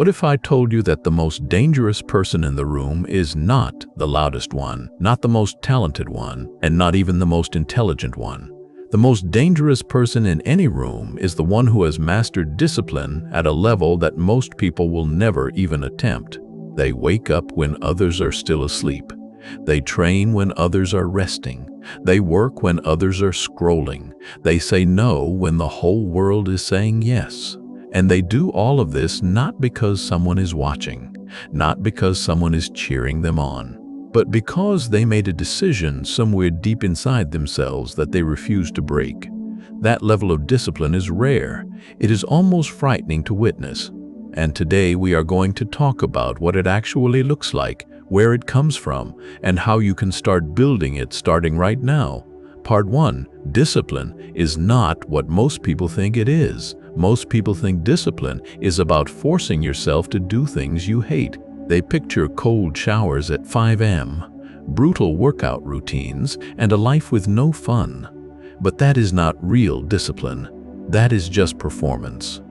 What if I told you that the most dangerous person in the room is not the loudest one, not the most talented one, and not even the most intelligent one? The most dangerous person in any room is the one who has mastered discipline at a level that most people will never even attempt. They wake up when others are still asleep. They train when others are resting. They work when others are scrolling. They say no when the whole world is saying yes. And they do all of this not because someone is watching, not because someone is cheering them on, but because they made a decision somewhere deep inside themselves that they refuse to break. That level of discipline is rare. It is almost frightening to witness. And today we are going to talk about what it actually looks like, where it comes from, and how you can start building it starting right now. Part 1. Discipline is not what most people think it is. Most people think discipline is about forcing yourself to do things you hate. They picture cold showers at 5 a.m., brutal workout routines, and a life with no fun. But that is not real discipline. That is just performance.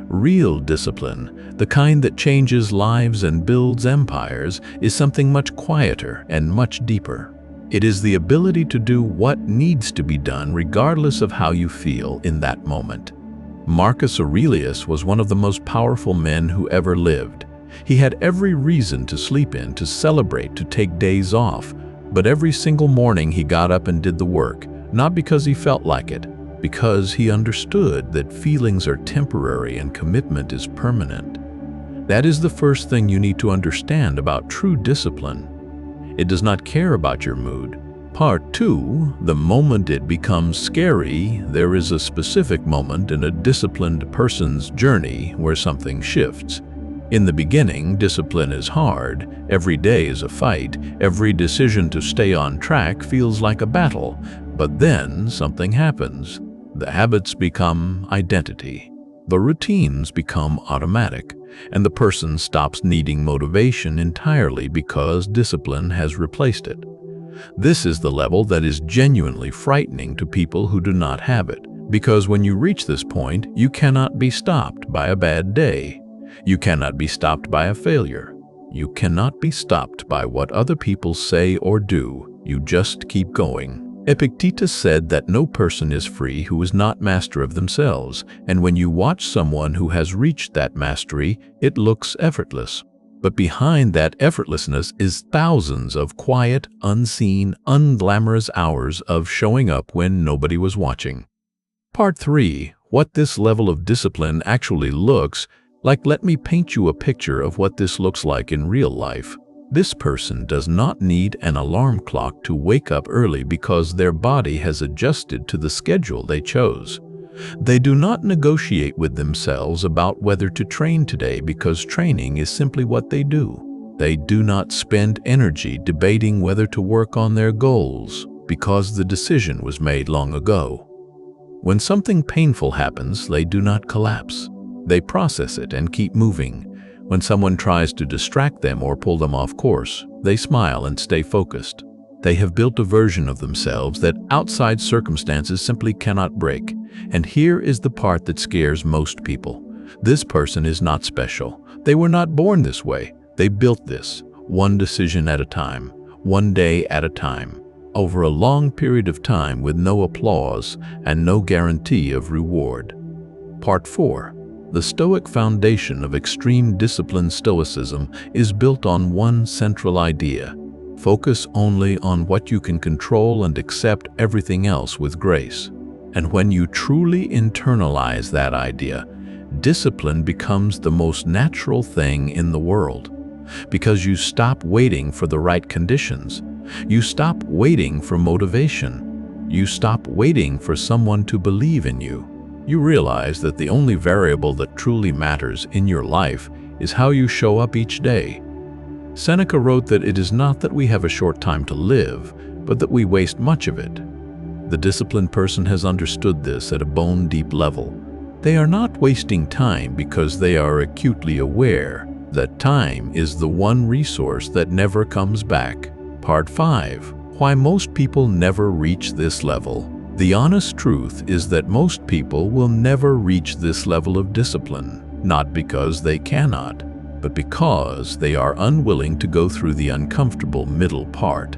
Real discipline, the kind that changes lives and builds empires, is something much quieter and much deeper. It is the ability to do what needs to be done regardless of how you feel in that moment. Marcus Aurelius was one of the most powerful men who ever lived. He had every reason to sleep in, to celebrate, to take days off, but every single morning he got up and did the work, not because he felt like it, because he understood that feelings are temporary and commitment is permanent. That is the first thing you need to understand about true discipline. It does not care about your mood. Part 2, the moment it becomes scary, there is a specific moment in a disciplined person's journey where something shifts. In the beginning, discipline is hard. Every day is a fight. Every decision to stay on track feels like a battle. But then something happens. The habits become identity. The routines become automatic, and the person stops needing motivation entirely because discipline has replaced it. This is the level that is genuinely frightening to people who do not have it, because when you reach this point, you cannot be stopped by a bad day. You cannot be stopped by a failure. You cannot be stopped by what other people say or do. You just keep going. Epictetus said that no person is free who is not master of themselves, and when you watch someone who has reached that mastery, it looks effortless. But behind that effortlessness is thousands of quiet, unseen, unglamorous hours of showing up when nobody was watching. Part 3. What this level of discipline actually looks like. Let me paint you a picture of what this looks like in real life. This person does not need an alarm clock to wake up early because their body has adjusted to the schedule they chose. They do not negotiate with themselves about whether to train today because training is simply what they do. They do not spend energy debating whether to work on their goals because the decision was made long ago. When something painful happens, they do not collapse. They process it and keep moving. When someone tries to distract them or pull them off course, they smile and stay focused. They have built a version of themselves that outside circumstances simply cannot break. And here is the part that scares most people. This person is not special. They were not born this way. They built this, one decision at a time, one day at a time, over a long period of time with no applause and no guarantee of reward. Part 4. The Stoic foundation of extreme discipline. Stoicism is built on one central idea: focus only on what you can control and accept everything else with grace. And when you truly internalize that idea, discipline becomes the most natural thing in the world. Because you stop waiting for the right conditions. You stop waiting for motivation. You stop waiting for someone to believe in you. You realize that the only variable that truly matters in your life is how you show up each day. Seneca wrote that it is not that we have a short time to live, but that we waste much of it. The disciplined person has understood this at a bone-deep level. They are not wasting time because they are acutely aware that time is the one resource that never comes back. Part 5. Why most people never reach this level. The honest truth is that most people will never reach this level of discipline, not because they cannot, but because they are unwilling to go through the uncomfortable middle part.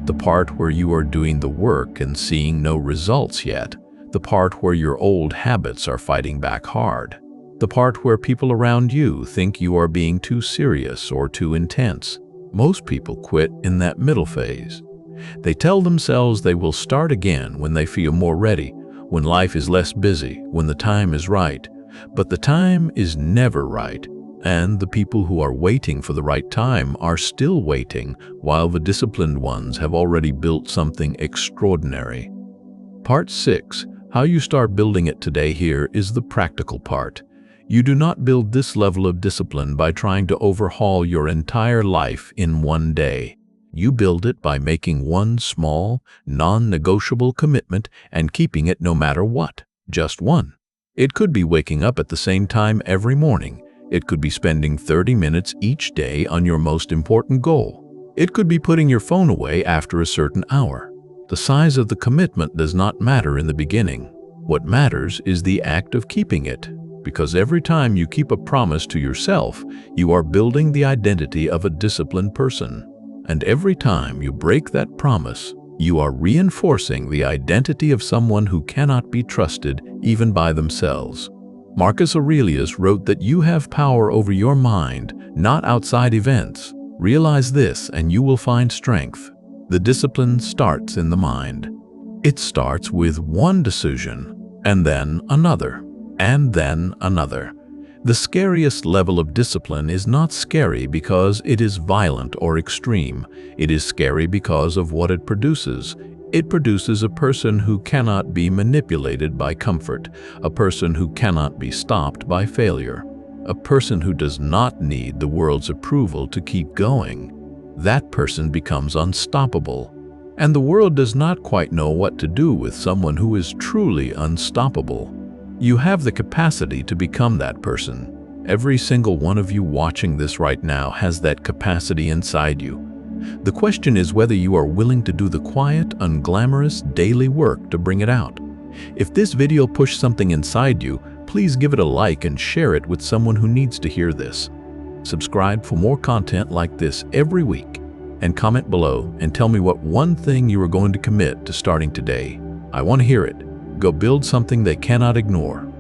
The part where you are doing the work and seeing no results yet. The part where your old habits are fighting back hard. The part where people around you think you are being too serious or too intense. Most people quit in that middle phase. They tell themselves they will start again when they feel more ready, when life is less busy, when the time is right. But the time is never right, and the people who are waiting for the right time are still waiting, while the disciplined ones have already built something extraordinary. Part 6. How you start building it today. Here is the practical part. You do not build this level of discipline by trying to overhaul your entire life in one day. You build it by making one small, non-negotiable commitment and keeping it no matter what. Just one. It could be waking up at the same time every morning. It could be spending 30 minutes each day on your most important goal. It could be putting your phone away after a certain hour. The size of the commitment does not matter in the beginning. What matters is the act of keeping it, because every time you keep a promise to yourself, you are building the identity of a disciplined person. And every time you break that promise, you are reinforcing the identity of someone who cannot be trusted even by themselves. Marcus Aurelius wrote that you have power over your mind, not outside events. Realize this and you will find strength. The discipline starts in the mind. It starts with one decision, and then another, and then another. The scariest level of discipline is not scary because it is violent or extreme. It is scary because of what it produces. It produces a person who cannot be manipulated by comfort, a person who cannot be stopped by failure, a person who does not need the world's approval to keep going. That person becomes unstoppable. And the world does not quite know what to do with someone who is truly unstoppable. You have the capacity to become that person. Every single one of you watching this right now has that capacity inside you. The question is whether you are willing to do the quiet, unglamorous, daily work to bring it out. If this video pushed something inside you, please give it a like and share it with someone who needs to hear this. Subscribe for more content like this every week, and comment below and tell me what one thing you are going to commit to starting today. I want to hear it. Go build something they cannot ignore.